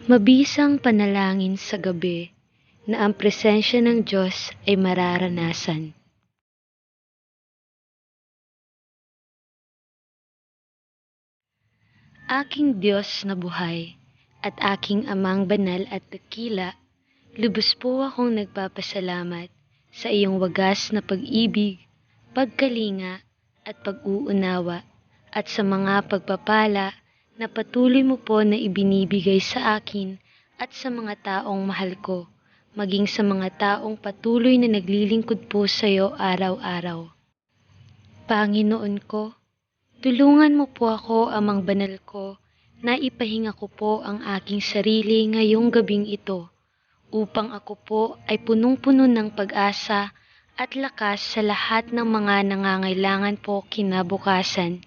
Mabisang panalangin sa gabi na ang presensya ng Diyos ay mararanasan. Aking Diyos na buhay at aking Amang banal at dakila, lubos po akong nagpapasalamat sa iyong wagas na pag-ibig, pagkalinga at pag-uunawa at sa mga pagpapala na patuloy mo po na ibinibigay sa akin at sa mga taong mahal ko, maging sa mga taong patuloy na naglilingkod po sa iyo araw-araw. Panginoon ko, tulungan mo po ako, Amang banal ko, na ipahinga ko po ang aking sarili ngayong gabing ito, upang ako po ay punong-puno ng pag-asa at lakas sa lahat ng mga nangangailangan po kinabukasan.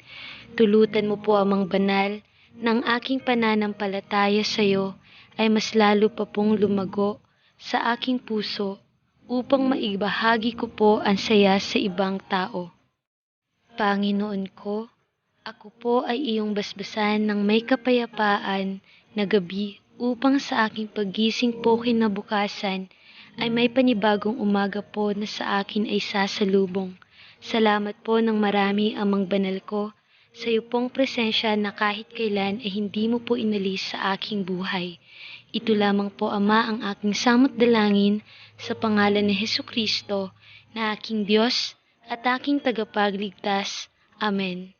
Tulutan mo po, Amang banal, ng aking pananampalataya sa iyo ay mas lalo pa pong lumago sa aking puso upang maibahagi ko po ang saya sa ibang tao. Panginoon ko, ako po ay iyong basbasan ng may kapayapaan na gabi upang sa aking paggising po kinabukasan ay may panibagong umaga po na sa akin ay sasalubong. Salamat po ng marami, Amang banal ko, sa iyo pong presensya na kahit kailan ay hindi mo po inalis sa aking buhay. Ito lamang po, Ama, ang aking samot dalangin sa pangalan ni Hesukristo na aking Diyos at aking tagapagligtas. Amen.